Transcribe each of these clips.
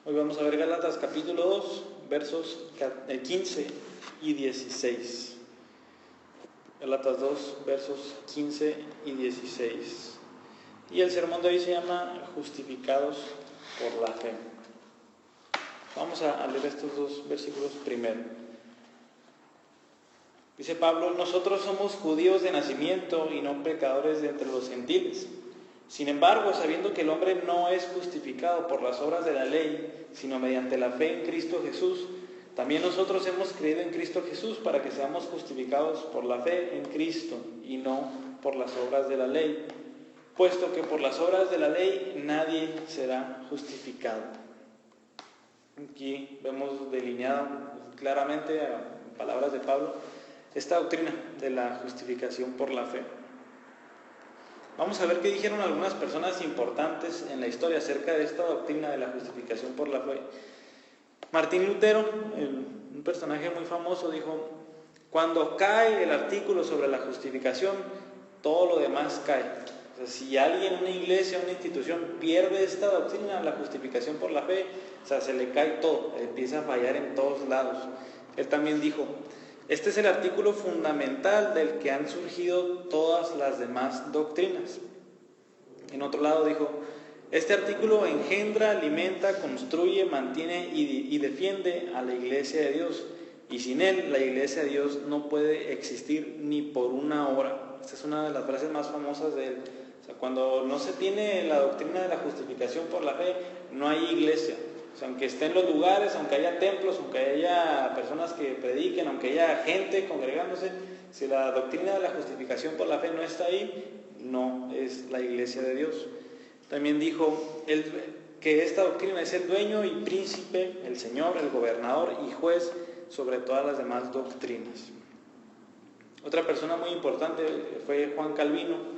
Hoy vamos a ver Gálatas capítulo 2, versos 15 y 16. Gálatas 2, versos 15 y 16. Y el sermón de hoy se llama Justificados por la fe. Vamos a leer estos dos versículos primero. Dice Pablo: nosotros somos judíos de nacimiento y no pecadores de entre los gentiles. Sin embargo, sabiendo que el hombre no es justificado por las obras de la ley, sino mediante la fe en Cristo Jesús, también nosotros hemos creído en Cristo Jesús para que seamos justificados por la fe en Cristo y no por las obras de la ley, puesto que por las obras de la ley nadie será justificado. Aquí vemos delineado claramente, en palabras de Pablo, esta doctrina de la justificación por la fe. Vamos a ver qué dijeron algunas personas importantes en la historia acerca de esta doctrina de la justificación por la fe. Martín Lutero, un personaje muy famoso, dijo: cuando cae el artículo sobre la justificación, todo lo demás cae. O sea, si alguien, una iglesia, una institución pierde esta doctrina, la justificación por la fe, o sea, se le cae todo, empieza a fallar en todos lados. Él también dijo: este es el artículo fundamental del que han surgido todas las demás doctrinas. En otro lado dijo: este artículo engendra, alimenta, construye, mantiene y defiende a la iglesia de Dios. Y sin él, la iglesia de Dios no puede existir ni por una hora. Esta es una de las frases más famosas de él. O sea, cuando no se tiene la doctrina de la justificación por la fe, no hay iglesia. O sea, aunque esté en los lugares, aunque haya templos, aunque haya personas que prediquen, aunque haya gente congregándose, si la doctrina de la justificación por la fe no está ahí, no es la iglesia de Dios. También dijo que esta doctrina es el dueño y príncipe, el Señor, el gobernador y juez sobre todas las demás doctrinas. Otra persona muy importante fue Juan Calvino.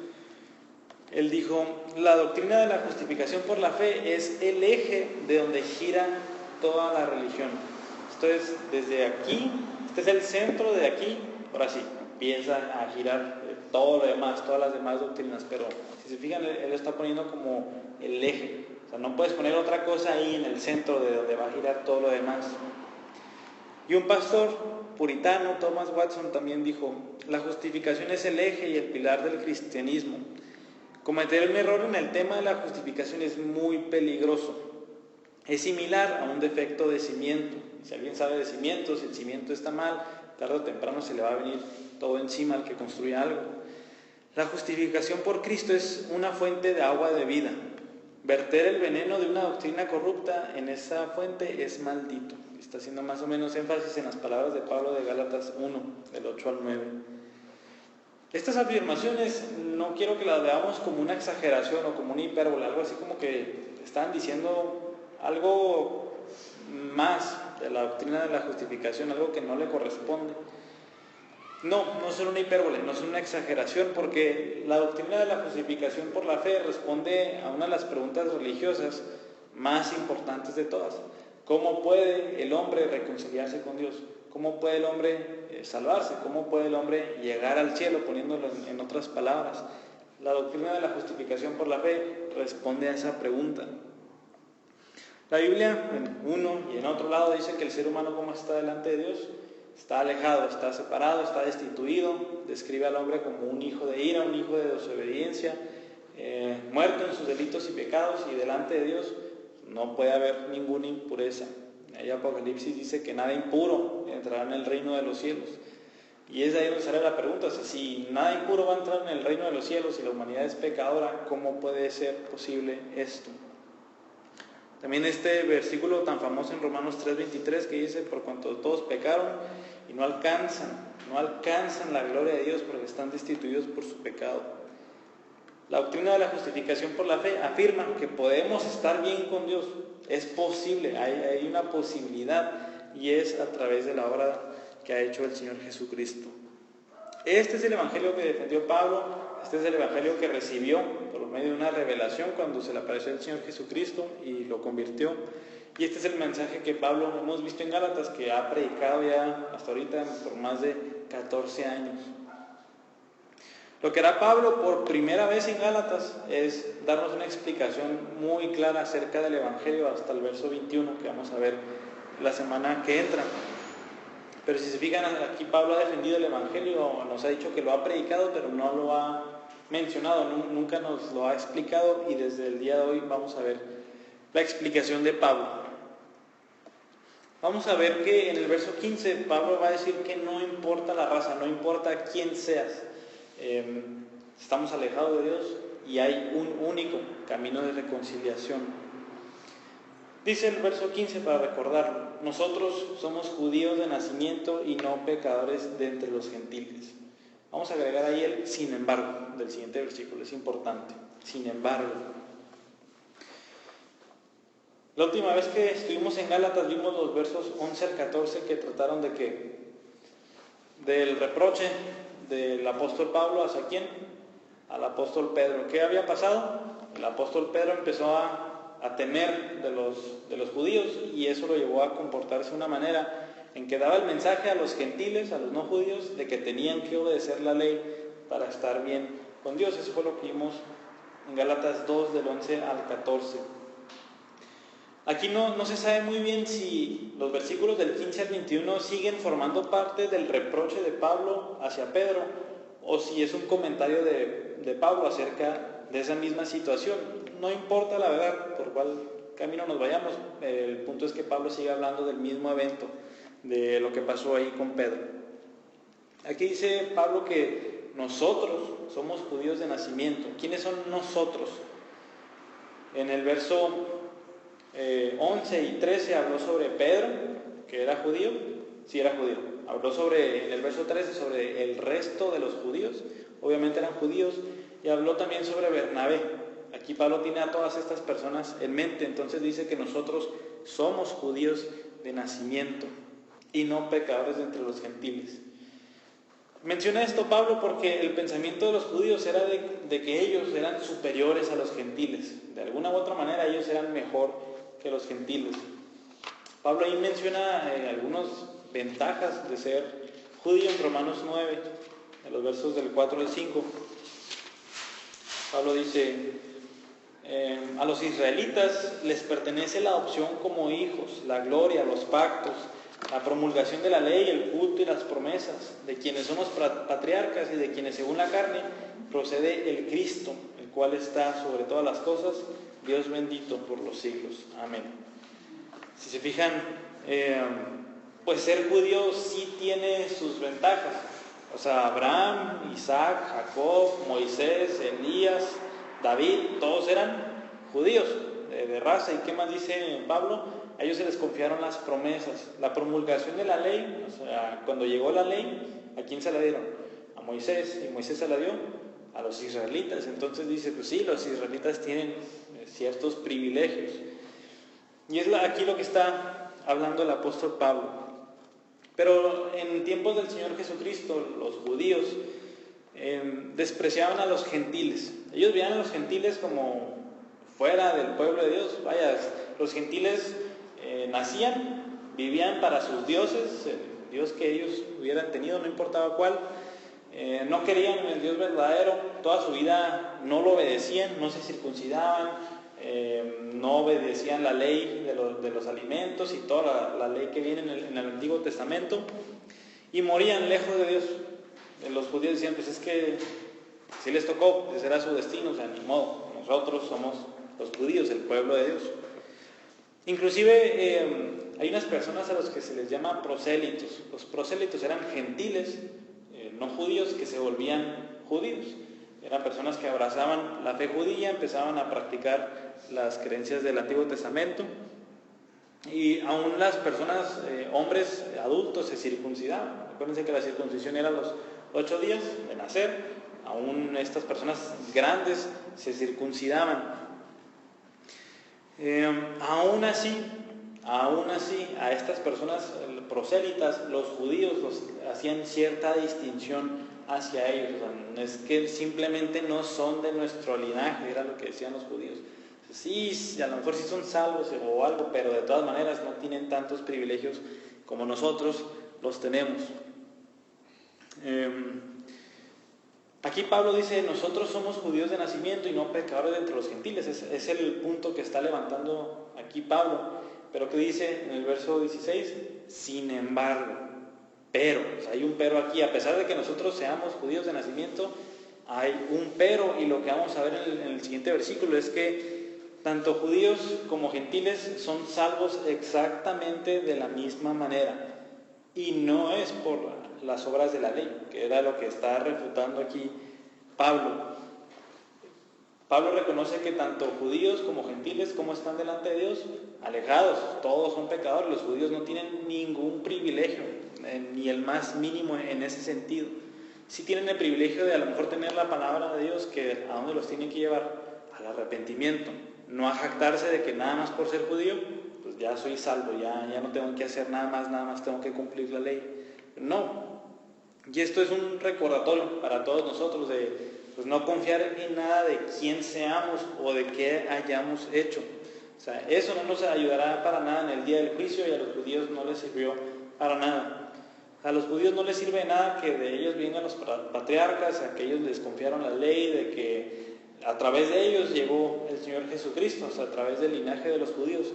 Él dijo: la doctrina de la justificación por la fe es el eje de donde gira toda la religión. Esto es desde aquí, este es el centro de aquí, ahora sí, empieza a girar todo lo demás, todas las demás doctrinas, pero si se fijan, él lo está poniendo como el eje. O sea, no puedes poner otra cosa ahí en el centro de donde va a girar todo lo demás. Y un pastor puritano, Thomas Watson, también dijo: la justificación es el eje y el pilar del cristianismo. Cometer un error en el tema de la justificación es muy peligroso. Es similar a un defecto de cimiento. Si alguien sabe de cimientos, si el cimiento está mal, tarde o temprano se le va a venir todo encima al que construye algo. La justificación por Cristo es una fuente de agua de vida. Verter el veneno de una doctrina corrupta en esa fuente es maldito. Está haciendo más o menos énfasis en las palabras de Pablo de Gálatas 1, del 8 al 9. Estas afirmaciones no quiero que las veamos como una exageración o como una hipérbole, algo así como que están diciendo algo más de la doctrina de la justificación, algo que no le corresponde. No son una hipérbole, no son una exageración, porque la doctrina de la justificación por la fe responde a una de las preguntas religiosas más importantes de todas. ¿Cómo puede el hombre reconciliarse con Dios? ¿Cómo puede el hombre salvarse? ¿Cómo puede el hombre llegar al cielo? Poniéndolo en otras palabras, la doctrina de la justificación por la fe responde a esa pregunta. La Biblia, en uno y en otro lado, dice que el ser humano, ¿cómo está delante de Dios? Está alejado, está separado, está destituido. Describe al hombre como un hijo de ira, un hijo de desobediencia, muerto en sus delitos y pecados, y delante de Dios no puede haber ninguna impureza. Ahí Apocalipsis dice que nada impuro entrará en el reino de los cielos. Y es ahí donde sale la pregunta: o sea, si nada impuro va a entrar en el reino de los cielos y la humanidad es pecadora, ¿cómo puede ser posible esto? También este versículo tan famoso en Romanos 3:23 que dice: por cuanto todos pecaron y no alcanzan la gloria de Dios porque están destituidos por su pecado. La doctrina de la justificación por la fe afirma que podemos estar bien con Dios. Es posible, hay una posibilidad, y es a través de la obra que ha hecho el Señor Jesucristo. Este es el evangelio que defendió Pablo, este es el evangelio que recibió por medio de una revelación cuando se le apareció el Señor Jesucristo y lo convirtió. Y este es el mensaje que Pablo, hemos visto en Gálatas, que ha predicado ya hasta ahorita por más de 14 años. Lo que hará Pablo por primera vez en Gálatas es darnos una explicación muy clara acerca del Evangelio hasta el verso 21, que vamos a ver la semana que entra. Pero si se fijan, aquí Pablo ha defendido el Evangelio, nos ha dicho que lo ha predicado, pero no lo ha mencionado, nunca nos lo ha explicado, y desde el día de hoy vamos a ver la explicación de Pablo. Vamos a ver que en el verso 15 Pablo va a decir que no importa la raza, no importa quién seas, estamos alejados de Dios y hay un único camino de reconciliación. Dice el verso 15 para recordarlo: nosotros somos judíos de nacimiento y no pecadores de entre los gentiles. Vamos a agregar ahí el sin embargo del siguiente versículo, es importante. Sin embargo. La última vez que estuvimos en Gálatas vimos los versos 11 al 14 que trataron de qué? Del reproche del apóstol Pablo, ¿hacia quién? Al apóstol Pedro. ¿Qué había pasado? El apóstol Pedro empezó a temer de los judíos, y eso lo llevó a comportarse de una manera en que daba el mensaje a los gentiles, a los no judíos, de que tenían que obedecer la ley para estar bien con Dios. Eso fue lo que vimos en Gálatas 2 del 11 al 14. Aquí no se sabe muy bien si los versículos del 15 al 21 siguen formando parte del reproche de Pablo hacia Pedro, o si es un comentario de Pablo acerca de esa misma situación. No importa la verdad por cuál camino nos vayamos, el punto es que Pablo sigue hablando del mismo evento, de lo que pasó ahí con Pedro. Aquí dice Pablo que nosotros somos judíos de nacimiento. ¿Quiénes son nosotros? En el verso 11 y 13 habló sobre Pedro, que era judío. Sí, era judío. Habló en el verso 13 sobre el resto de los judíos, obviamente eran judíos, y habló también sobre Bernabé. Aquí Pablo tiene a todas estas personas en mente, entonces dice que nosotros somos judíos de nacimiento y no pecadores de entre los gentiles. Menciona esto Pablo porque el pensamiento de los judíos era de que ellos eran superiores a los gentiles. De alguna u otra manera ellos eran mejor que los gentiles. Pablo ahí menciona algunas ventajas de ser judío en Romanos 9, en los versos del 4 al 5. Pablo dice: a los israelitas les pertenece la adopción como hijos, la gloria, los pactos, la promulgación de la ley, el culto y las promesas, de quienes somos patriarcas y de quienes según la carne procede el Cristo, el cual está sobre todas las cosas, Dios bendito por los siglos. Amén. Si se fijan, pues ser judío sí tiene sus ventajas. O sea, Abraham, Isaac, Jacob, Moisés, Elías, David, todos eran judíos de raza. ¿Y qué más dice Pablo? A ellos se les confiaron las promesas, la promulgación de la ley. O sea, cuando llegó la ley, ¿a quién se la dieron? A Moisés, y Moisés se la dio a los israelitas. Entonces dice, pues sí, los israelitas tienen ciertos privilegios. Y es aquí lo que está hablando el apóstol Pablo. Pero en tiempos del Señor Jesucristo, los judíos despreciaban a los gentiles. Ellos veían a los gentiles como fuera del pueblo de Dios. Vaya, los gentiles nacían, vivían para sus dioses, el Dios que ellos hubieran tenido, no importaba cuál. No querían el Dios verdadero, toda su vida no lo obedecían, no se circuncidaban, no obedecían la ley de los alimentos y toda la ley que viene en el Antiguo Testamento, y morían lejos de Dios. Los judíos decían, pues es que si les tocó, ese era su destino, o sea, ni modo, nosotros somos los judíos, el pueblo de Dios. Inclusive hay unas personas a los que se les llama prosélitos. Los prosélitos eran gentiles, no judíos, que se volvían judíos. Eran personas que abrazaban la fe judía, empezaban a practicar las creencias del Antiguo Testamento, y aún las personas, hombres adultos, se circuncidaban. Acuérdense que la circuncisión era los 8 días de nacer. Aún estas personas grandes se circuncidaban. Aún así, a estas personas prosélitas, los judíos hacían cierta distinción hacia ellos. O sea, no es que simplemente no son de nuestro linaje, era lo que decían los judíos. Sí, a lo mejor sí son salvos o algo, pero de todas maneras no tienen tantos privilegios como nosotros los tenemos. Aquí Pablo dice, nosotros somos judíos de nacimiento y no pecadores de entre los gentiles. Es el punto que está levantando aquí Pablo. Pero ¿qué dice en el verso 16? Sin embargo, pero, o sea, hay un pero aquí. A pesar de que nosotros seamos judíos de nacimiento, hay un pero, y lo que vamos a ver en el siguiente versículo es que tanto judíos como gentiles son salvos exactamente de la misma manera. Y no es por las obras de la ley, que era lo que está refutando aquí Pablo. Pablo reconoce que tanto judíos como gentiles, como están delante de Dios, alejados, todos son pecadores. Los judíos no tienen ningún privilegio, ni el más mínimo en ese sentido. Sí tienen el privilegio de a lo mejor tener la palabra de Dios, que a dónde los tiene que llevar, al arrepentimiento, no a jactarse de que nada más por ser judío, pues ya soy salvo, ya no tengo que hacer nada más tengo que cumplir la ley. No, y esto es un recordatorio para todos nosotros de pues, no confiar en nada de quién seamos o de qué hayamos hecho. O sea, eso no nos ayudará para nada en el día del juicio, y a los judíos no les sirvió para nada. A los judíos no les sirve de nada que de ellos vengan los patriarcas, a que ellos les confiaron la ley, de que a través de ellos llegó el Señor Jesucristo, o sea, a través del linaje de los judíos.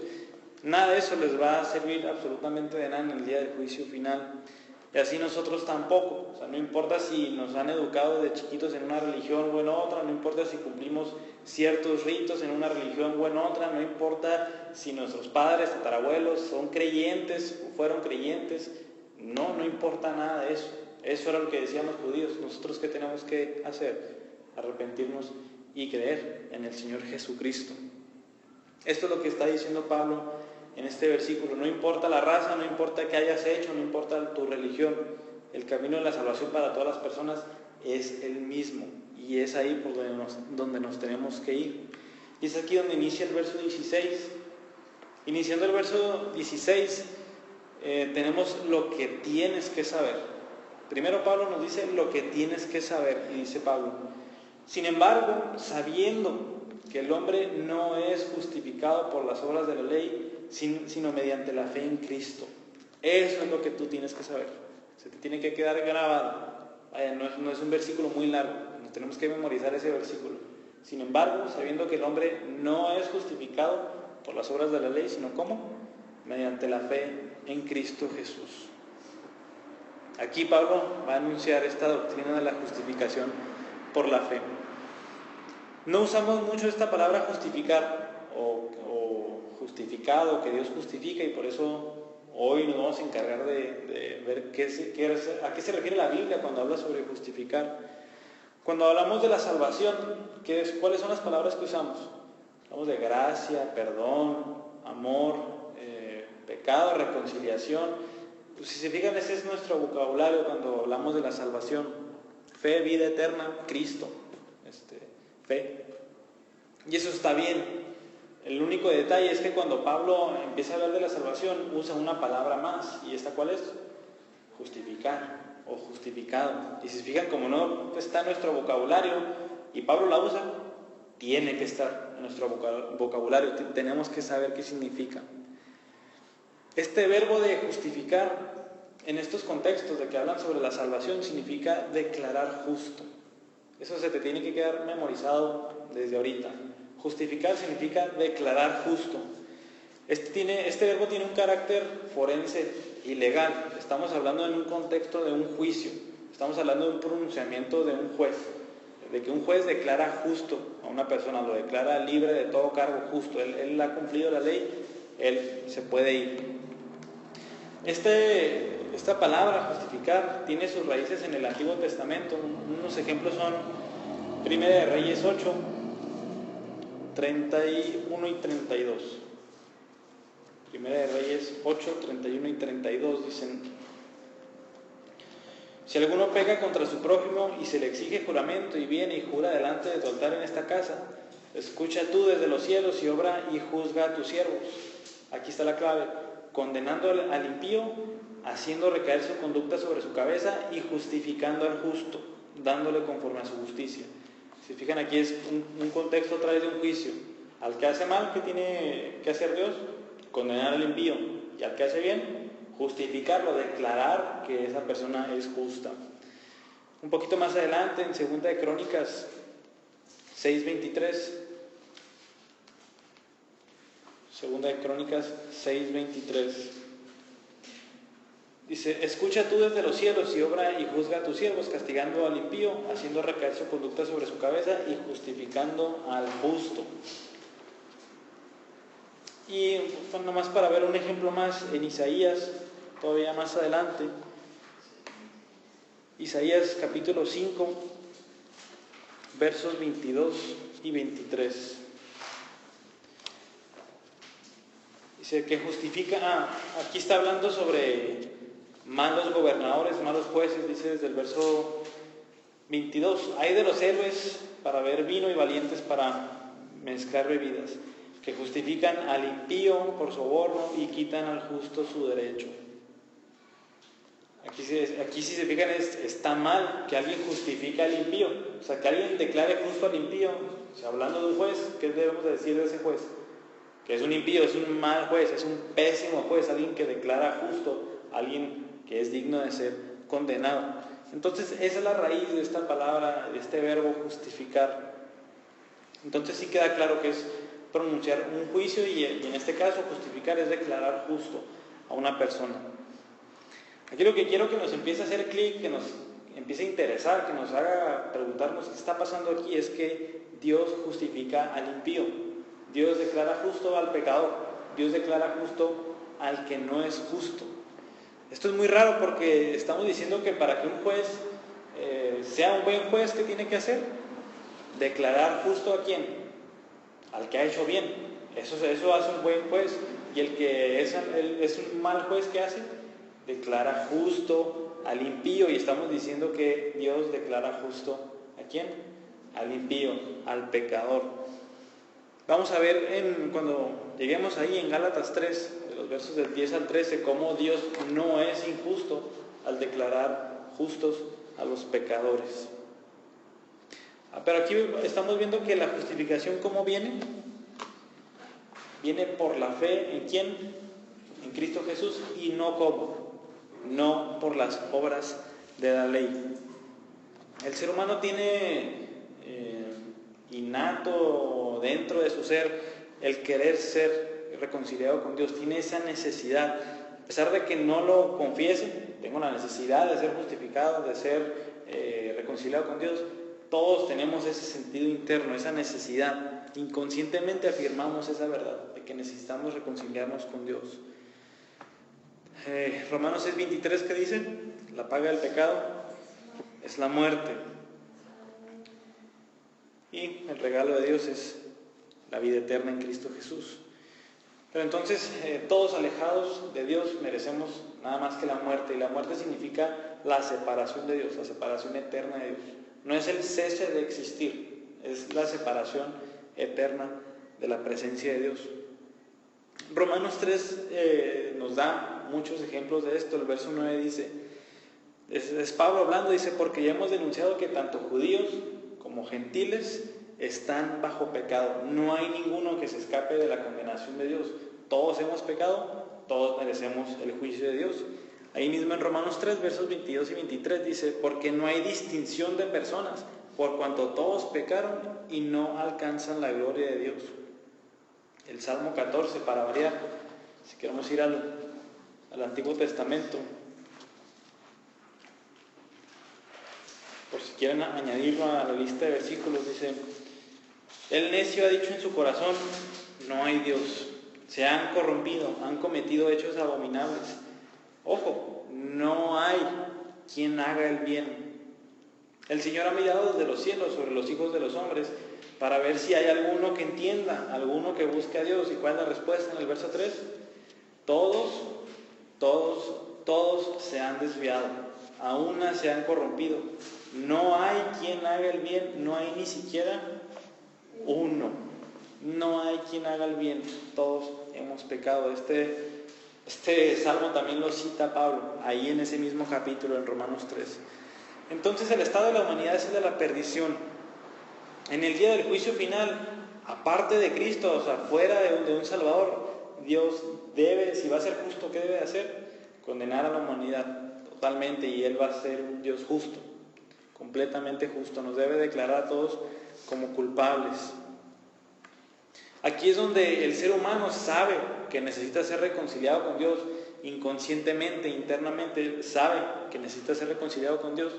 Nada de eso les va a servir absolutamente de nada en el día del juicio final. Y así nosotros tampoco. O sea, no importa si nos han educado de chiquitos en una religión o en otra, no importa si cumplimos ciertos ritos en una religión o en otra, no importa si nuestros padres, tatarabuelos son creyentes o fueron creyentes, no importa nada de eso. Eso era lo que decían los judíos. Nosotros, ¿qué tenemos que hacer? Arrepentirnos y creer en el Señor Jesucristo. Esto es lo que está diciendo Pablo en este versículo. No importa la raza, no importa qué hayas hecho, no importa tu religión, el camino de la salvación para todas las personas es el mismo, y es ahí por donde nos tenemos que ir. Y es aquí donde inicia el verso 16. Iniciando el verso 16, tenemos lo que tienes que saber. Primero Pablo nos dice lo que tienes que saber, y dice Pablo, sin embargo, sabiendo que el hombre no es justificado por las obras de la ley, sino mediante la fe en Cristo. Eso es lo que tú tienes que saber. Se te tiene que quedar grabado. Vaya, no es un versículo muy largo, nos tenemos que memorizar ese versículo. Sin embargo, sabiendo que el hombre no es justificado por las obras de la ley, sino ¿cómo? Mediante la fe en Cristo Jesús. Aquí Pablo va a anunciar esta doctrina de la justificación por la fe. No usamos mucho esta palabra justificar o justificado, que Dios justifica, y por eso hoy nos vamos a encargar de ver a qué se refiere la Biblia cuando habla sobre justificar. Cuando hablamos de la salvación, ¿cuáles son las palabras que usamos? Hablamos de gracia, perdón, amor, pecado, reconciliación. Pues si se fijan, ese es nuestro vocabulario cuando hablamos de la salvación. Fe, vida eterna, Cristo, fe. Y eso está bien. El único detalle es que cuando Pablo empieza a hablar de la salvación, usa una palabra más. ¿Y esta cuál es? Justificar o justificado. Y si se fijan, como no está en nuestro vocabulario y Pablo la usa, tiene que estar en nuestro vocabulario. Tenemos que saber qué significa. Este verbo de justificar, en estos contextos de que hablan sobre la salvación, significa declarar justo. Eso se te tiene que quedar memorizado desde ahorita. Justificar significa declarar justo. Este verbo tiene un carácter forense y legal. Estamos hablando en un contexto de un juicio. Estamos hablando de un pronunciamiento de un juez. De que un juez declara justo a una persona, lo declara libre de todo cargo justo. Él ha cumplido la ley, él se puede ir. Esta palabra, justificar, tiene sus raíces en el Antiguo Testamento. Unos ejemplos son 1 de Reyes 8, 31 y 32. 1 de Reyes 8, 31 y 32 dicen: si alguno peca contra su prójimo y se le exige juramento y viene y jura delante de tu altar en esta casa, escucha tú desde los cielos y obra y juzga a tus siervos. Aquí está la clave: condenando al impío, haciendo recaer su conducta sobre su cabeza y justificando al justo, dándole conforme a su justicia. Si fijan, aquí es un contexto a través de un juicio. Al que hace mal, ¿qué tiene que hacer Dios? Condenar al impío. Y al que hace bien, justificarlo, declarar que esa persona es justa. Un poquito más adelante, en 2 de Crónicas 6:23. 2 de Crónicas 6:23. Dice: escucha tú desde los cielos y obra y juzga a tus siervos, castigando al impío, haciendo recaer su conducta sobre su cabeza y justificando al justo. Y pues, nomás para ver un ejemplo más, en Isaías, todavía más adelante, Isaías capítulo 5, versos 22 y 23. Dice que justifica, aquí está hablando sobre malos gobernadores, malos jueces, dice desde el verso 22. Hay de los héroes para beber vino y valientes para mezclar bebidas, que justifican al impío por soborno y quitan al justo su derecho. Aquí si se fijan, está mal que alguien justifique al impío, o sea, que alguien declare justo al impío. O sea, hablando de un juez, ¿qué debemos decir de ese juez? Que es un impío, es un mal juez, es un pésimo juez, alguien que declara justo, alguien que es digno de ser condenado. Entonces, esa es la raíz de esta palabra, de este verbo justificar. Entonces sí queda claro que es pronunciar un juicio y en este caso justificar es declarar justo a una persona. Aquí lo que quiero que nos empiece a hacer clic, que nos empiece a interesar, que nos haga preguntarnos qué está pasando aquí, es que Dios justifica al impío. Dios declara justo al pecador. Dios declara justo al que no es justo. Esto es muy raro porque estamos diciendo que para que un juez sea un buen juez, ¿qué tiene que hacer? Declarar justo a quién, al que ha hecho bien. Eso hace un buen juez. Y el que es un mal juez, ¿qué hace? Declara justo al impío. Y estamos diciendo que Dios declara justo ¿a quién? Al impío, al pecador. Vamos a ver cuando lleguemos ahí en Gálatas 3, de los versos del 10 al 13, cómo Dios no es injusto al declarar justos a los pecadores. Pero aquí estamos viendo que la justificación, ¿cómo viene? Viene por la fe ¿en quién? En Cristo Jesús, y no ¿cómo? No por las obras de la ley. El ser humano tiene innato dentro de su ser el querer ser reconciliado con Dios. Tiene esa necesidad, a pesar de que no lo confiese. Tengo la necesidad de ser justificado, de ser reconciliado con Dios. Todos tenemos ese sentido interno, esa necesidad. Inconscientemente afirmamos esa verdad de que necesitamos reconciliarnos con Dios. Romanos 6:23, ¿qué dice? La paga del pecado es la muerte, y el regalo de Dios es la vida eterna en Cristo Jesús. Pero entonces todos alejados de Dios merecemos nada más que la muerte, y la muerte significa la separación de Dios, la separación eterna de Dios. No es el cese de existir, es la separación eterna de la presencia de Dios. Romanos 3 nos da muchos ejemplos de esto. El verso 9 dice, es Pablo hablando, dice: porque ya hemos denunciado que tanto judíos como gentiles están bajo pecado. No hay ninguno que se escape de la condenación de Dios. Todos hemos pecado, todos merecemos el juicio de Dios. Ahí mismo en Romanos 3, versos 22 y 23 dice: porque no hay distinción de personas, por cuanto todos pecaron y no alcanzan la gloria de Dios. El Salmo 14, para variar, si queremos ir al Antiguo Testamento, por si quieren añadirlo a la lista de versículos, dice: el necio ha dicho en su corazón, no hay Dios. Se han corrompido, han cometido hechos abominables. Ojo, no hay quien haga el bien. El Señor ha mirado desde los cielos sobre los hijos de los hombres para ver si hay alguno que entienda, alguno que busque a Dios. ¿Y cuál es la respuesta en el verso 3? Todos se han desviado, a una se han corrompido. No hay quien haga el bien, no hay ni siquiera uno. No hay quien haga el bien, todos hemos pecado. Este salmo también lo cita Pablo, ahí en ese mismo capítulo, en Romanos 3. Entonces el estado de la humanidad es el de la perdición. En el día del juicio final, aparte de Cristo, o sea, fuera de un Salvador, Dios debe, si va a ser justo, ¿qué debe hacer? Condenar a la humanidad totalmente, y Él va a ser un Dios justo. completamente justo, nos debe declarar a todos como culpables. Aquí es donde el ser humano sabe que necesita ser reconciliado con Dios, inconscientemente, internamente, sabe que necesita ser reconciliado con Dios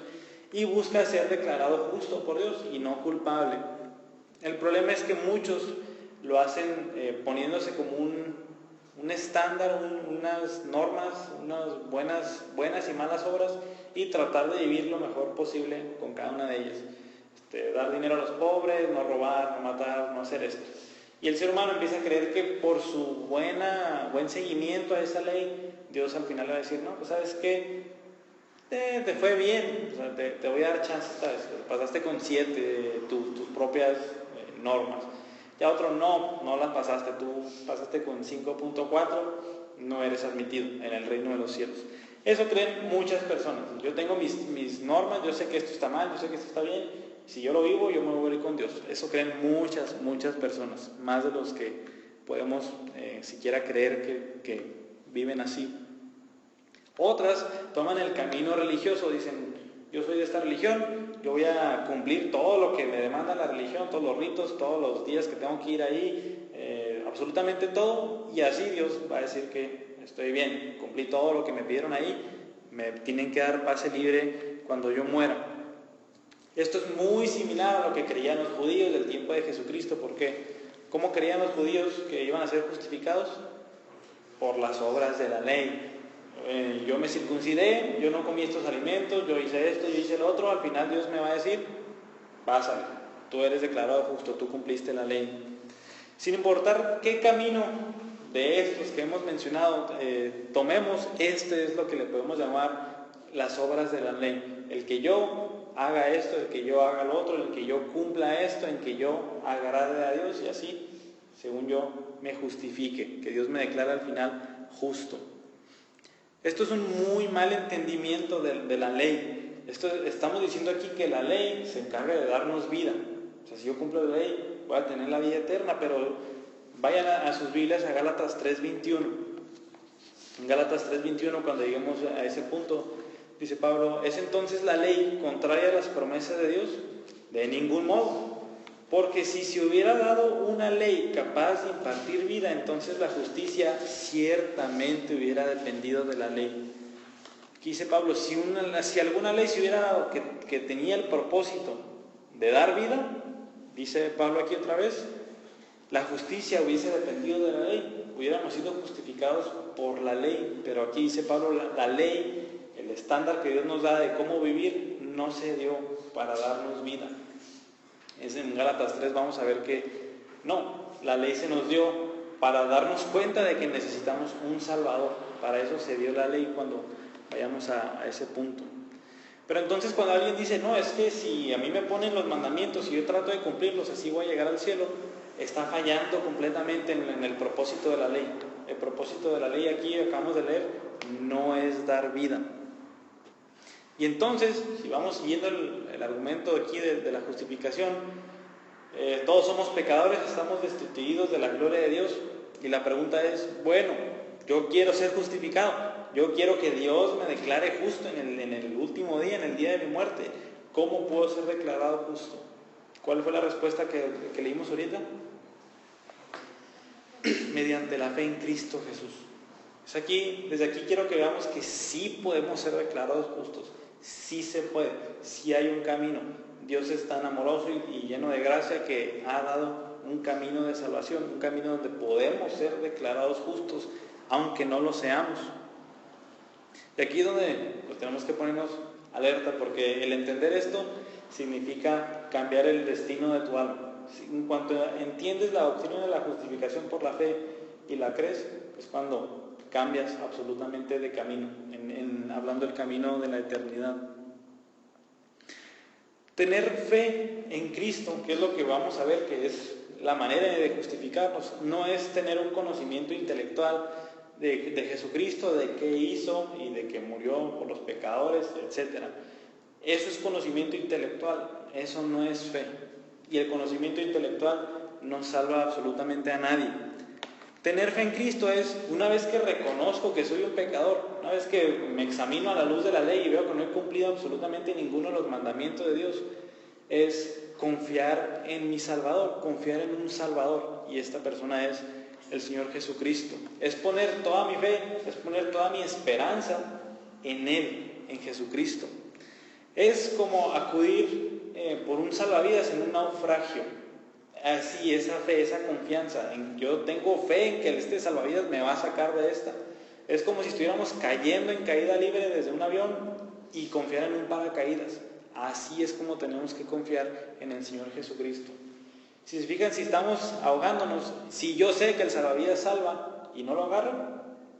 y busca ser declarado justo por Dios y no culpable. El problema es que muchos lo hacen poniéndose como un estándar, unas normas, unas buenas y malas obras, y tratar de vivir lo mejor posible con cada una de ellas. Dar dinero a los pobres, no robar, no matar, no hacer esto. Y el ser humano empieza a creer que por su buen seguimiento a esa ley, Dios al final le va a decir, no, pues sabes qué, te fue bien, o sea, te voy a dar chance esta vez, pasaste con 7 tus propias normas. Ya otro no las pasaste, tú pasaste con 5.4, no eres admitido en el reino de los cielos. Eso creen muchas personas. Yo tengo mis normas, yo sé que esto está mal, yo sé que esto está bien. Si yo lo vivo, yo me voy a ir con Dios. Eso creen muchas personas, más de los que podemos siquiera creer que viven así. Otras toman el camino religioso, dicen, yo soy de esta religión, yo voy a cumplir todo lo que me demanda la religión, todos los ritos, todos los días que tengo que ir ahí, absolutamente todo, y así Dios va a decir que estoy bien, cumplí todo lo que me pidieron ahí, me tienen que dar pase libre cuando yo muera. Esto es muy similar a lo que creían los judíos del tiempo de Jesucristo. ¿Por qué? ¿Cómo creían los judíos que iban a ser justificados? Por las obras de la ley. Yo me circuncidé, yo no comí estos alimentos, yo hice esto, yo hice lo otro, al final Dios me va a decir, pásale, tú eres declarado justo, tú cumpliste la ley. Sin importar qué camino de estos que hemos mencionado tomemos, este es lo que le podemos llamar las obras de la ley. El que yo haga esto, el que yo haga lo otro, el que yo cumpla esto, en que yo agrade a Dios y así, según yo, me justifique, que Dios me declare al final justo. Esto es un muy mal entendimiento de la ley. Estamos diciendo aquí que la ley se encarga de darnos vida. O sea, si yo cumplo la ley, voy a tener la vida eterna, pero vayan a sus Biblias a Gálatas 3:21. En Gálatas 3:21, cuando lleguemos a ese punto, dice Pablo, ¿es entonces la ley contraria a las promesas de Dios? De ningún modo. Porque si se hubiera dado una ley capaz de impartir vida, entonces la justicia ciertamente hubiera dependido de la ley. Aquí dice Pablo, si alguna ley se hubiera dado que tenía el propósito de dar vida, dice Pablo aquí otra vez, la justicia hubiese dependido de la ley, hubiéramos sido justificados por la ley, pero aquí dice Pablo, la ley, el estándar que Dios nos da de cómo vivir, no se dio para darnos vida. Es en Gálatas 3 vamos a ver que no, la ley se nos dio para darnos cuenta de que necesitamos un Salvador. Para eso se dio la ley cuando vayamos a ese punto. Pero entonces cuando alguien dice, no, es que si a mí me ponen los mandamientos y yo trato de cumplirlos, así voy a llegar al cielo, está fallando completamente en el propósito de la ley. El propósito de la ley aquí, acabamos de leer, no es dar vida. Y entonces, si vamos siguiendo el argumento aquí de la justificación, todos somos pecadores, estamos destituidos de la gloria de Dios. Y la pregunta es, bueno, yo quiero ser justificado, yo quiero que Dios me declare justo en el último día, en el día de mi muerte. ¿Cómo puedo ser declarado justo? ¿Cuál fue la respuesta que leímos ahorita? Mediante la fe en Cristo Jesús. Desde aquí quiero que veamos que sí podemos ser declarados justos. Sí se puede, sí hay un camino. Dios es tan amoroso y lleno de gracia que ha dado un camino de salvación, un camino donde podemos ser declarados justos, aunque no lo seamos. Y aquí es donde pues, tenemos que ponernos alerta, porque el entender esto significa cambiar el destino de tu alma. En cuanto entiendes la doctrina de la justificación por la fe y la crees, es cuando cambias absolutamente de camino, hablando del camino de la eternidad. Tener fe en Cristo, que es lo que vamos a ver que es la manera de justificarnos, no es tener un conocimiento intelectual de Jesucristo, de qué hizo y de que murió por los pecadores, etc. Eso es conocimiento intelectual, eso no es fe. Y el conocimiento intelectual no salva absolutamente a nadie. Tener fe en Cristo es, una vez que reconozco que soy un pecador, una vez que me examino a la luz de la ley y veo que no he cumplido absolutamente ninguno de los mandamientos de Dios, es confiar en mi Salvador, confiar en un Salvador, y esta persona es el Señor Jesucristo. Es poner toda mi fe, es poner toda mi esperanza en Él, en Jesucristo. Es como acudir por un salvavidas en un naufragio. Así, esa fe, esa confianza, yo tengo fe en que este salvavidas me va a sacar de esta. Es como si estuviéramos cayendo en caída libre desde un avión y confiar en un paracaídas. Así es como tenemos que confiar en el Señor Jesucristo. Si se fijan, si estamos ahogándonos, si yo sé que el salvavidas salva y no lo agarro,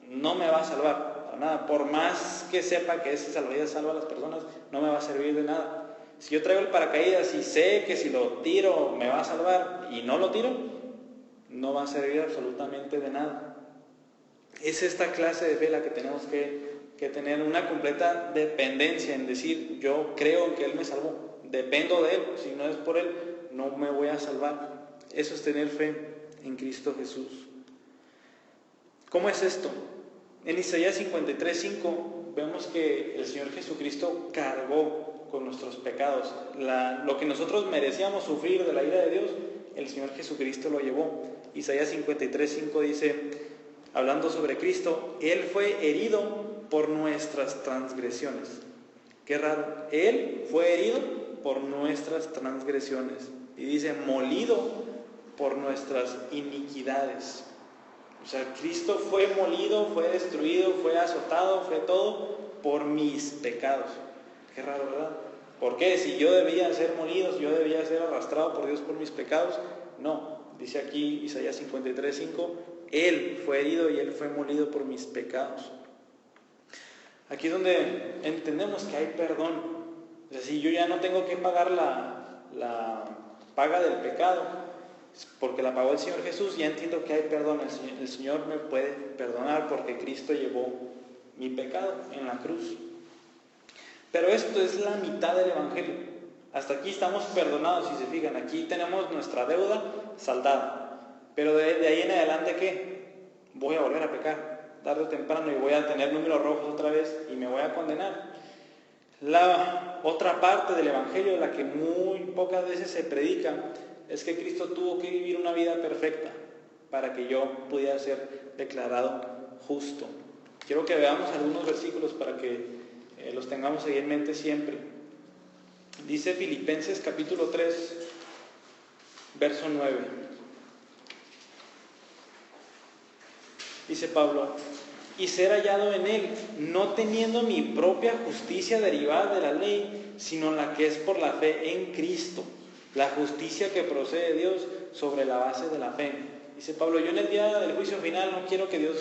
no me va a salvar para nada. Por más que sepa que ese salvavidas salva a las personas, no me va a servir de nada. Si yo traigo el paracaídas y sé que si lo tiro me va a salvar y no lo tiro, no va a servir absolutamente de nada. Es esta clase de fe la que tenemos que tener, una completa dependencia en decir, yo creo en que Él me salvó, dependo de Él, si no es por Él, no me voy a salvar. Eso es tener fe en Cristo Jesús. ¿Cómo es esto? En Isaías 53:5 vemos que el Señor Jesucristo cargó con nuestros pecados. Lo que nosotros merecíamos sufrir de la ira de Dios, el Señor Jesucristo lo llevó. Isaías 53:5 dice, hablando sobre Cristo, Él fue herido por nuestras transgresiones. Qué raro. Él fue herido por nuestras transgresiones. Y dice, molido por nuestras iniquidades. O sea, Cristo fue molido, fue destruido, fue azotado, fue todo por mis pecados. Qué raro, ¿verdad? ¿Por qué? Si yo debía ser molido, si yo debía ser arrastrado por Dios por mis pecados. No, dice aquí Isaías 53:5, Él fue herido y Él fue molido por mis pecados. Aquí es donde entendemos que hay perdón. O sea, si yo ya no tengo que pagar la paga del pecado, porque la pagó el Señor Jesús, ya entiendo que hay perdón. El Señor me puede perdonar porque Cristo llevó mi pecado en la cruz. Pero esto es la mitad del Evangelio. Hasta aquí estamos perdonados, si se fijan. Aquí tenemos nuestra deuda saldada. Pero de ahí en adelante, ¿qué? Voy a volver a pecar tarde o temprano y voy a tener números rojos otra vez y me voy a condenar. La otra parte del Evangelio, la que muy pocas veces se predica, es que Cristo tuvo que vivir una vida perfecta para que yo pudiera ser declarado justo. Quiero que veamos algunos versículos para que los tengamos ahí en mente siempre. Dice Filipenses capítulo 3, verso 9. Dice Pablo, y ser hallado en Él, no teniendo mi propia justicia derivada de la ley, sino la que es por la fe en Cristo, la justicia que procede de Dios sobre la base de la fe. Dice Pablo, yo en el día del juicio final no quiero que Dios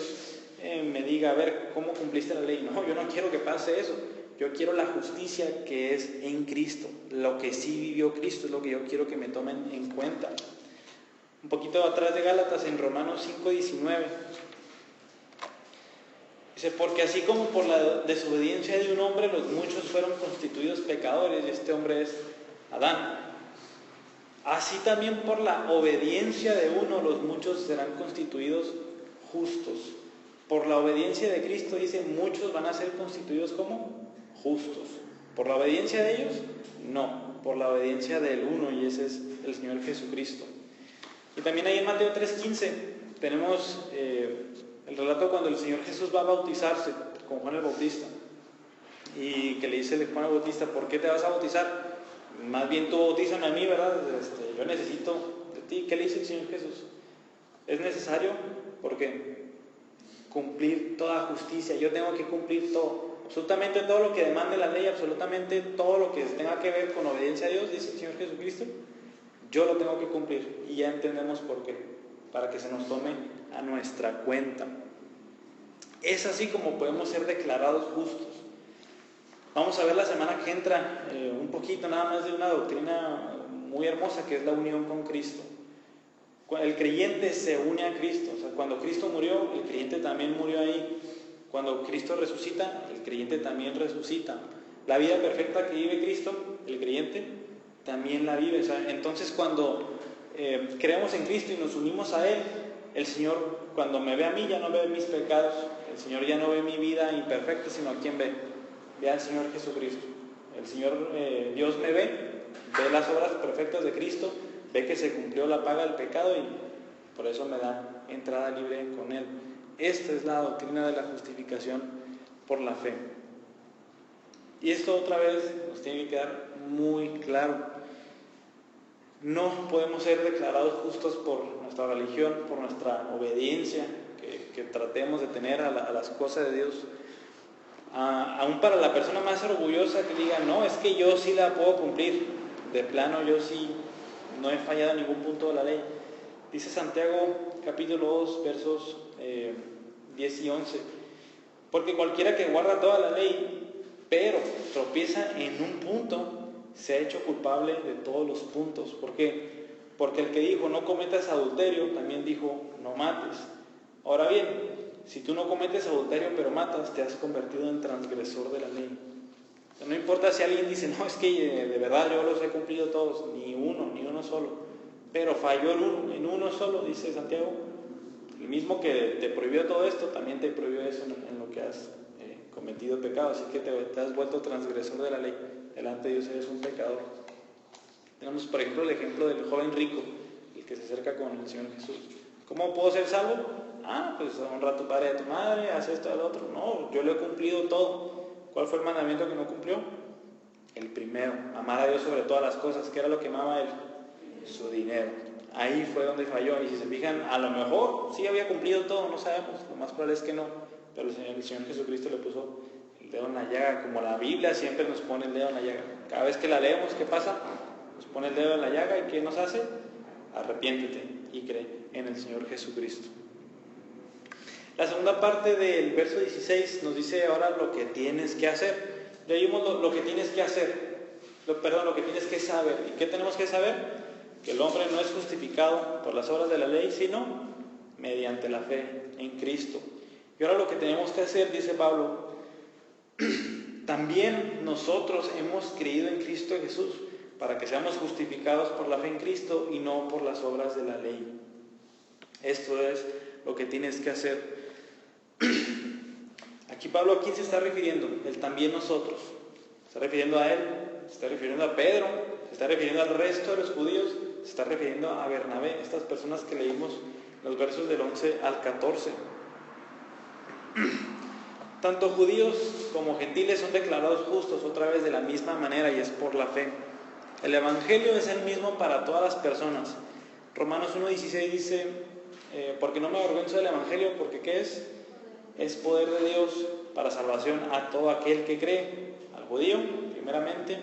me diga, a ver, ¿cómo cumpliste la ley? No, yo no quiero que pase eso. Yo quiero la justicia que es en Cristo. Lo que sí vivió Cristo es lo que yo quiero que me tomen en cuenta. Un poquito atrás de Gálatas, en Romanos 5:19. Dice, porque así como por la desobediencia de un hombre los muchos fueron constituidos pecadores, y este hombre es Adán, así también por la obediencia de uno los muchos serán constituidos justos. Por la obediencia de Cristo, dice, muchos van a ser constituidos como justos. ¿Por la obediencia de ellos? No, por la obediencia del uno, y ese es el Señor Jesucristo. Y también ahí en Mateo 3:15 tenemos el relato cuando el Señor Jesús va a bautizarse con Juan el Bautista, y que le dice Juan el Bautista, ¿por qué te vas a bautizar? Más bien tú bautízame a mí, ¿verdad? Yo necesito de ti. ¿Qué le dice el Señor Jesús? Es necesario, ¿por qué? Cumplir toda justicia. Yo tengo que cumplir todo, absolutamente todo lo que demande la ley, absolutamente todo lo que tenga que ver con obediencia a Dios, dice el Señor Jesucristo, yo lo tengo que cumplir. Y ya entendemos por qué, para que se nos tome a nuestra cuenta. Es así como podemos ser declarados justos. Vamos a ver la semana que entra un poquito nada más de una doctrina muy hermosa, que es la unión con Cristo. El creyente se une a Cristo. O sea, cuando Cristo murió, el creyente también murió ahí. Cuando Cristo resucita, el creyente también resucita. La vida perfecta que vive Cristo, el creyente también la vive. O sea, entonces cuando creemos en Cristo y nos unimos a Él, el Señor cuando me ve a mí ya no ve mis pecados, el Señor ya no ve mi vida imperfecta, sino a quién ve, ve al Señor Jesucristo. El Señor Dios me ve las obras perfectas de Cristo, ve que se cumplió la paga del pecado y por eso me da entrada libre con Él. Esta es la doctrina de la justificación por la fe. Y esto otra vez nos tiene que quedar muy claro. No podemos ser declarados justos por nuestra religión, por nuestra obediencia que tratemos de tener a las cosas de Dios. Aún para la persona más orgullosa que diga, no, es que yo sí la puedo cumplir, de plano yo sí no he fallado en ningún punto de la ley. Dice Santiago capítulo 2 versos 10 y 11, porque cualquiera que guarda toda la ley, pero tropieza en un punto, se ha hecho culpable de todos los puntos. ¿Por qué? Porque el que dijo no cometas adulterio, también dijo no mates. Ahora bien, si tú no cometes adulterio pero matas, te has convertido en transgresor de la ley. O sea, no importa si alguien dice, no, es que de verdad yo los he cumplido todos, ni uno solo, pero falló en uno solo, dice Santiago. El mismo que te prohibió todo esto, también te prohibió eso en lo que has cometido pecado, así que te has vuelto transgresor de la ley. Delante de Dios eres un pecador. Tenemos, por ejemplo, el ejemplo del joven rico, el que se acerca con el Señor Jesús. ¿Cómo puedo ser salvo? Pues honra a tu padre y a tu madre, haz esto y al otro. No, yo lo he cumplido todo. ¿Cuál fue el mandamiento que no cumplió? El primero, amar a Dios sobre todas las cosas. ¿Qué era lo que amaba él? Su dinero. Ahí fue donde falló. Y si se fijan, a lo mejor sí había cumplido todo, no sabemos. Lo más probable es que no. Pero el Señor Jesucristo le puso el dedo en la llaga, como la Biblia siempre nos pone el dedo en la llaga. Cada vez que la leemos, ¿qué pasa? Nos pone el dedo en la llaga y ¿qué nos hace? Arrepiéntete y cree en el Señor Jesucristo. La segunda parte del verso 16 nos dice ahora lo que tienes que hacer. Ya vimos lo que tienes que hacer, lo que tienes que saber. ¿Y qué tenemos que saber? Que el hombre no es justificado por las obras de la ley, sino mediante la fe en Cristo. Y ahora lo que tenemos que hacer, dice Pablo, también nosotros hemos creído en Cristo Jesús para que seamos justificados por la fe en Cristo y no por las obras de la ley. Esto es lo que tienes que hacer. Aquí Pablo, ¿a quién se está refiriendo? El también nosotros. Se está refiriendo a él, se está refiriendo a Pedro, se está refiriendo al resto de los judíos, se está refiriendo a Bernabé, estas personas que leímos los versos del 11 al 14. Tanto judíos como gentiles son declarados justos otra vez de la misma manera y es por la fe. El evangelio es el mismo para todas las personas. Romanos 1:16 dice, porque no me avergüenzo del evangelio, porque ¿qué es? Es poder de Dios para salvación a todo aquel que cree, al judío primeramente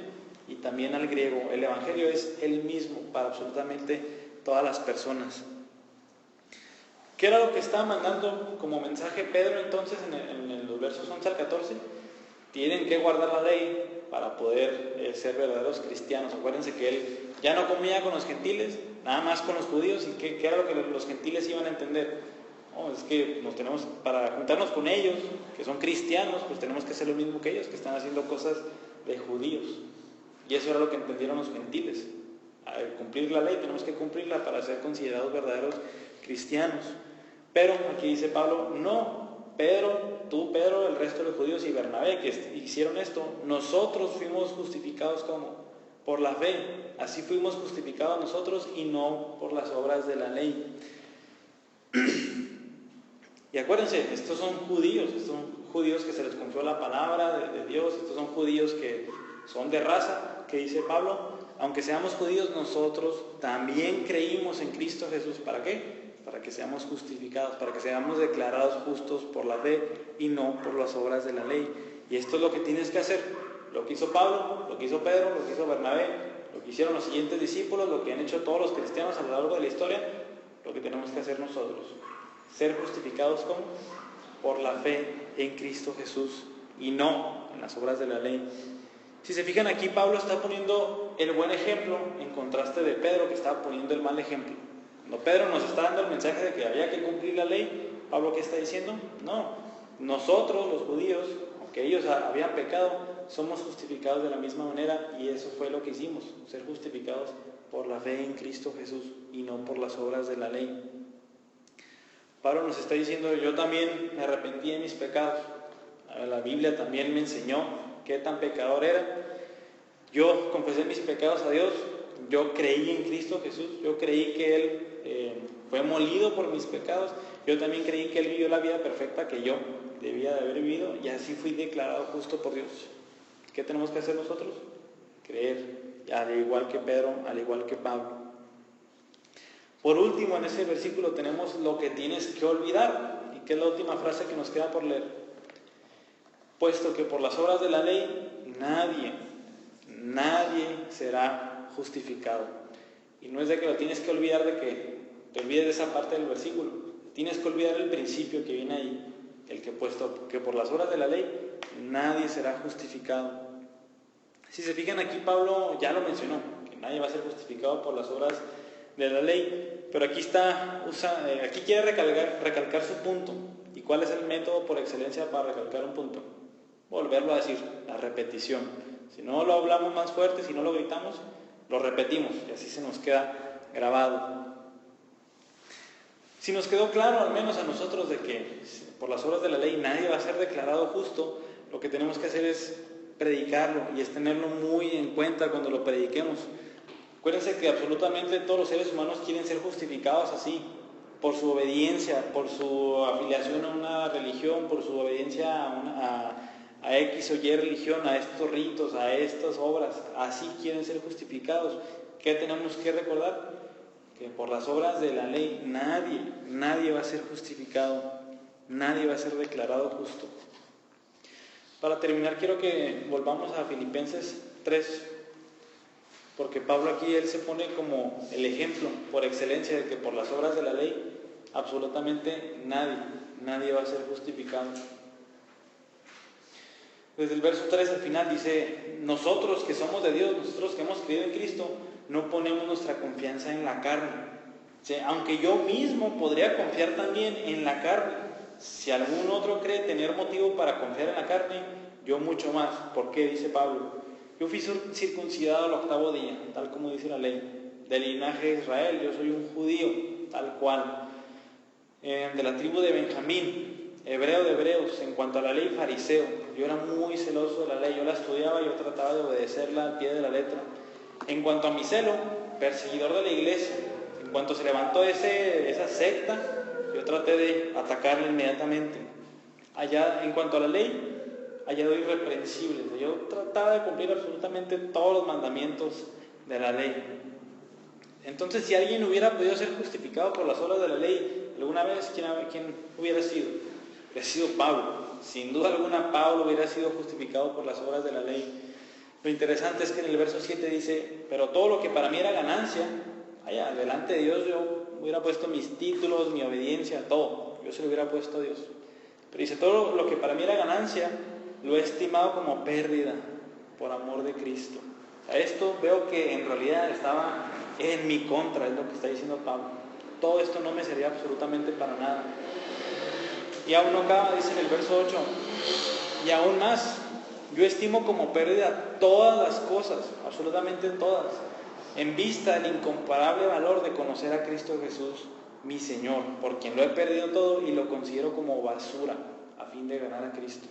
y también al griego. El evangelio es el mismo para absolutamente todas las personas. ¿Qué era lo que estaba mandando como mensaje Pedro entonces en los versos 11 al 14? Tienen que guardar la ley para poder ser verdaderos cristianos. Acuérdense que él ya no comía con los gentiles, nada más con los judíos. ¿Y qué era lo que los gentiles iban a entender? Es que para juntarnos con ellos, que son cristianos, pues tenemos que hacer lo mismo que ellos, que están haciendo cosas de judíos. Y eso era lo que entendieron los gentiles. Al cumplir la ley tenemos que cumplirla para ser considerados verdaderos cristianos. Pero aquí dice Pablo, no, Pedro, el resto de los judíos y Bernabé que hicieron esto, nosotros fuimos justificados ¿cómo? Por la fe. Así fuimos justificados nosotros y no por las obras de la ley. Y acuérdense, estos son judíos que se les confió la palabra de Dios, estos son judíos que son de raza, que dice Pablo, aunque seamos judíos, nosotros también creímos en Cristo Jesús. ¿Para qué? Para que seamos justificados, para que seamos declarados justos por la fe y no por las obras de la ley. Y esto es lo que tienes que hacer. Lo que hizo Pablo, lo que hizo Pedro, lo que hizo Bernabé, lo que hicieron los siguientes discípulos, lo que han hecho todos los cristianos a lo largo de la historia, lo que tenemos que hacer nosotros. Ser justificados ¿cómo? Por la fe en Cristo Jesús y no en las obras de la ley. Si se fijan aquí, Pablo está poniendo el buen ejemplo en contraste de Pedro, que estaba poniendo el mal ejemplo. Cuando Pedro nos está dando el mensaje de que había que cumplir la ley, Pablo, ¿qué está diciendo? No, nosotros los judíos, aunque ellos habían pecado, somos justificados de la misma manera y eso fue lo que hicimos, ser justificados por la fe en Cristo Jesús y no por las obras de la ley. Pablo nos está diciendo, yo también me arrepentí de mis pecados. La Biblia también me enseñó qué tan pecador era. Yo confesé mis pecados a Dios, yo creí en Cristo Jesús, yo creí que Él fue molido por mis pecados, yo también creí que Él vivió la vida perfecta que yo debía de haber vivido, y así fui declarado justo por Dios. ¿Qué tenemos que hacer nosotros? Creer, al igual que Pedro, al igual que Pablo. Por último, en ese versículo tenemos lo que tienes que olvidar, y que es la última frase que nos queda por leer. Puesto que por las obras de la ley nadie será justificado. Y no es de que lo tienes que olvidar, de que te olvides de esa parte del versículo. Tienes que olvidar el principio que viene ahí, el que puesto que por las obras de la ley nadie será justificado. Si se fijan, aquí Pablo ya lo mencionó, que nadie va a ser justificado por las obras de la ley, pero aquí aquí quiere recalcar su punto. ¿Y cuál es el método por excelencia para recalcar un punto? Volverlo a decir, la repetición. Si no lo hablamos más fuerte, si no lo gritamos, lo repetimos y así se nos queda grabado. Si nos quedó claro, al menos a nosotros, de que por las obras de la ley nadie va a ser declarado justo, lo que tenemos que hacer es predicarlo, y es tenerlo muy en cuenta cuando lo prediquemos. Acuérdense que absolutamente todos los seres humanos quieren ser justificados así, por su obediencia, por su afiliación a una religión, por su obediencia a X o Y religión, a estos ritos, a estas obras. Así quieren ser justificados. ¿Qué tenemos que recordar? Que por las obras de la ley nadie va a ser justificado, nadie va a ser declarado justo. Para terminar, quiero que volvamos a Filipenses 3, porque Pablo aquí él se pone como el ejemplo por excelencia de que por las obras de la ley absolutamente nadie va a ser justificado. Desde el verso 3 al final dice: nosotros que somos de Dios, nosotros que hemos creído en Cristo, no ponemos nuestra confianza en la carne. O sea, aunque yo mismo podría confiar también en la carne, si algún otro cree tener motivo para confiar en la carne, yo mucho más. ¿Por qué? Dice Pablo: yo fui circuncidado al 8º día, tal como dice la ley, del linaje de Israel, yo soy un judío, tal cual, de la tribu de Benjamín, hebreo de hebreos, en cuanto a la ley fariseo. Yo era muy celoso de la ley, yo la estudiaba, yo trataba de obedecerla al pie de la letra. En cuanto a mi celo, perseguidor de la iglesia, en cuanto se levantó esa secta, yo traté de atacarla inmediatamente. Allá, en cuanto a la ley, hallado irreprensible. Yo trataba de cumplir absolutamente todos los mandamientos de la ley. Entonces, si alguien hubiera podido ser justificado por las obras de la ley alguna vez, ¿quién hubiera sido? Hubiera sido Pablo. Sin duda alguna, Pablo hubiera sido justificado por las obras de la ley. Lo interesante es que en el verso 7 dice: pero todo lo que para mí era ganancia, allá delante de Dios yo hubiera puesto mis títulos, mi obediencia, todo. Yo se lo hubiera puesto a Dios. Pero dice: todo lo que para mí era ganancia, lo he estimado como pérdida por amor de Cristo. A esto veo que en realidad estaba en mi contra, es lo que está diciendo Pablo. Todo esto no me servía absolutamente para nada. Y aún no acaba, dice en el verso 8: y aún más, yo estimo como pérdida todas las cosas, absolutamente todas, en vista del incomparable valor de conocer a Cristo Jesús, mi Señor, por quien lo he perdido todo y lo considero como basura, a fin de ganar a Cristo.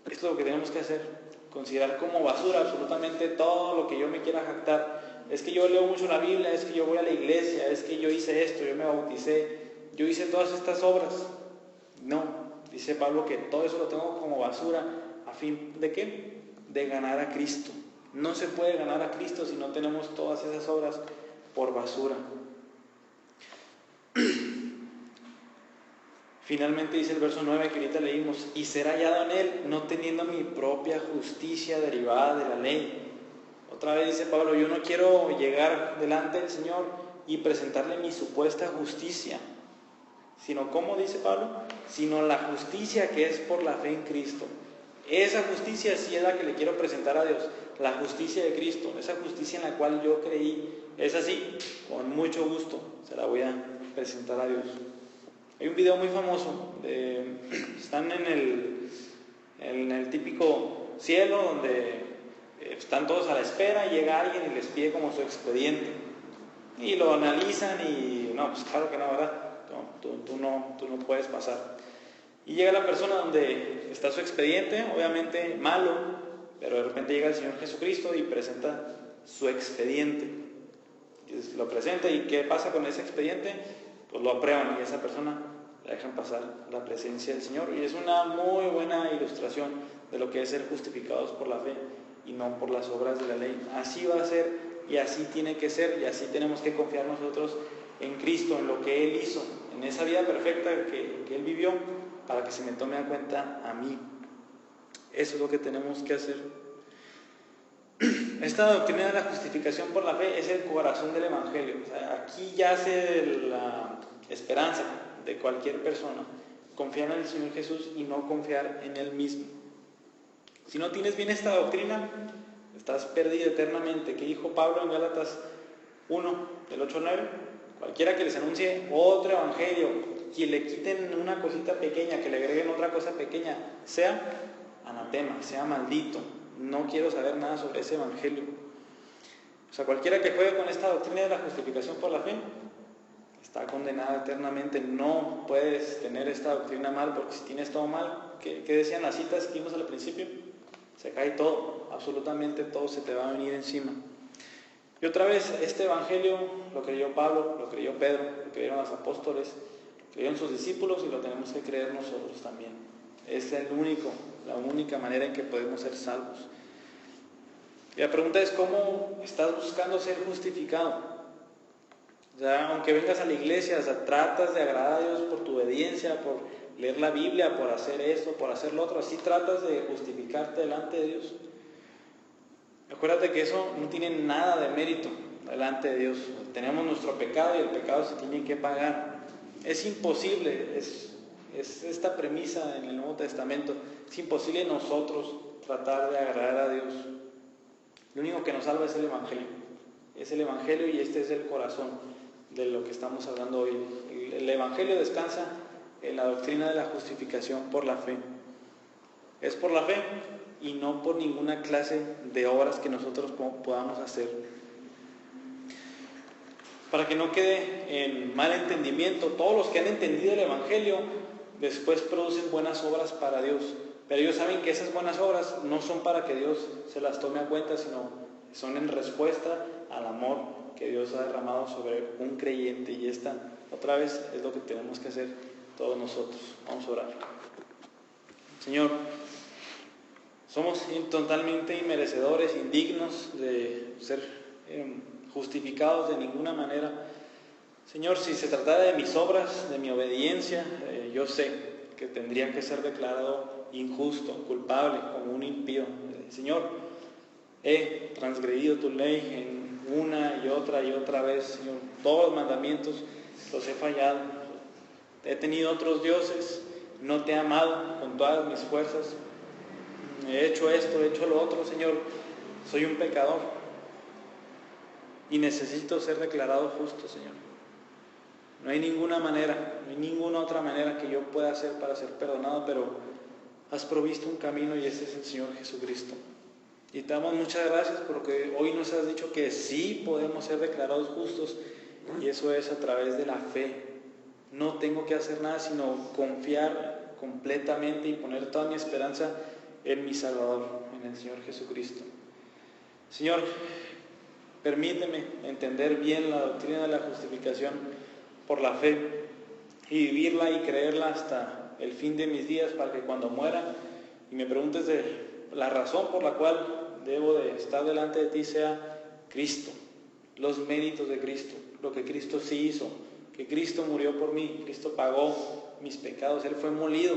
Esto es lo que tenemos que hacer: considerar como basura absolutamente todo lo que yo me quiera jactar. Es que yo leo mucho la Biblia, es que yo voy a la iglesia, es que yo hice esto, yo me bauticé, yo hice todas estas obras. No, dice Pablo que todo eso lo tengo como basura, ¿a fin de qué? De ganar a Cristo. No se puede ganar a Cristo si no tenemos todas esas obras por basura. Finalmente dice el verso 9 que ahorita leímos: y ser hallado en Él, no teniendo mi propia justicia derivada de la ley. Otra vez dice Pablo: yo no quiero llegar delante del Señor y presentarle mi supuesta justicia, sino, ¿cómo dice Pablo? Sino la justicia que es por la fe en Cristo. Esa justicia sí es la que le quiero presentar a Dios, la justicia de Cristo, esa justicia en la cual yo creí. Es así, con mucho gusto se la voy a presentar a Dios. Hay un video muy famoso, están en el típico cielo donde están todos a la espera, y llega alguien y les pide como su expediente. Y lo analizan y no, pues claro que no, ¿verdad? No, tú no puedes pasar. Y llega la persona donde está su expediente, obviamente malo, pero de repente llega el Señor Jesucristo y presenta su expediente. Y lo presenta, y ¿qué pasa con ese expediente? Pues lo aprueban y a esa persona la dejan pasar a la presencia del Señor. Y es una muy buena ilustración de lo que es ser justificados por la fe y no por las obras de la ley. Así va a ser y así tiene que ser, y así tenemos que confiar nosotros en Cristo, en lo que Él hizo, en esa vida perfecta que Él vivió, para que se me tome a cuenta a mí. Eso es lo que tenemos que hacer. Esta doctrina de la justificación por la fe es el corazón del Evangelio. O sea, aquí yace la esperanza de cualquier persona, confiar en el Señor Jesús y no confiar en Él mismo. Si no tienes bien esta doctrina, estás perdido eternamente. ¿Qué dijo Pablo en Gálatas 1, del 8 al 9? Cualquiera que les anuncie otro evangelio, que le quiten una cosita pequeña, que le agreguen otra cosa pequeña, sea anatema, sea maldito. No quiero saber nada sobre ese evangelio. O sea, cualquiera que juegue con esta doctrina de la justificación por la fe está condenado eternamente. No puedes tener esta doctrina mal, porque si tienes todo mal, ¿qué decían las citas que vimos al principio? Se cae todo, absolutamente todo se te va a venir encima. Y otra vez, este evangelio lo creyó Pablo, lo creyó Pedro, lo creyeron los apóstoles, lo creyeron sus discípulos, y lo tenemos que creer nosotros también. Es la única manera en que podemos ser salvos. Y la pregunta es, ¿cómo estás buscando ser justificado? O sea, aunque vengas a la iglesia, o sea, tratas de agradar a Dios por tu obediencia, por leer la Biblia, por hacer esto, por hacer lo otro, así tratas de justificarte delante de Dios. Acuérdate que eso no tiene nada de mérito delante de Dios. Tenemos nuestro pecado y el pecado se tiene que pagar. Es imposible, es esta premisa en el Nuevo Testamento, es imposible nosotros tratar de agradar a Dios. Lo único que nos salva es el Evangelio. Es el Evangelio, y este es el corazón de lo que estamos hablando hoy. El Evangelio descansa en la doctrina de la justificación por la fe. Es por la fe y no por ninguna clase de obras que nosotros podamos hacer. Para que no quede en mal entendimiento, todos los que han entendido el Evangelio después producen buenas obras para Dios, pero ellos saben que esas buenas obras no son para que Dios se las tome a cuenta, sino son en respuesta al amor que Dios ha derramado sobre un creyente. Y esta otra vez es lo que tenemos que hacer todos nosotros. Vamos a orar. Señor, somos totalmente inmerecedores, indignos de ser justificados de ninguna manera. Señor, si se tratara de mis obras, de mi obediencia, yo sé que tendría que ser declarado injusto, culpable, como un impío. Señor, he transgredido tu ley en una y otra vez, Señor. Todos los mandamientos los he fallado. He tenido otros dioses, no te he amado con todas mis fuerzas. He hecho esto, he hecho lo otro, Señor. Soy un pecador y necesito ser declarado justo, Señor. No hay ninguna manera, no hay ninguna otra manera que yo pueda hacer para ser perdonado, pero has provisto un camino, y ese es el Señor Jesucristo. Y te damos muchas gracias porque hoy nos has dicho que sí podemos ser declarados justos, y eso es a través de la fe. No tengo que hacer nada sino confiar completamente y poner toda mi esperanza en mi Salvador, en el Señor Jesucristo. Señor, permíteme entender bien la doctrina de la justificación por la fe y vivirla y creerla hasta el fin de mis días, para que cuando muera y me preguntes de la razón por la cual debo de estar delante de ti sea Cristo, los méritos de Cristo, lo que Cristo sí hizo, que Cristo murió por mí, Cristo pagó mis pecados, Él fue molido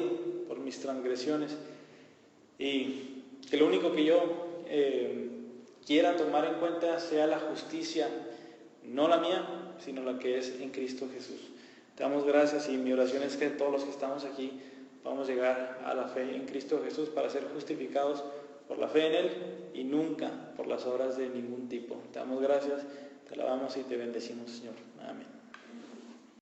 por mis transgresiones, y que lo único que yo quiera tomar en cuenta sea la justicia, no la mía, sino la que es en Cristo Jesús. Te damos gracias, y mi oración es que todos los que estamos aquí vamos a llegar a la fe en Cristo Jesús para ser justificados por la fe en Él y nunca por las obras de ningún tipo. Te damos gracias, te alabamos y te bendecimos, Señor. Amén.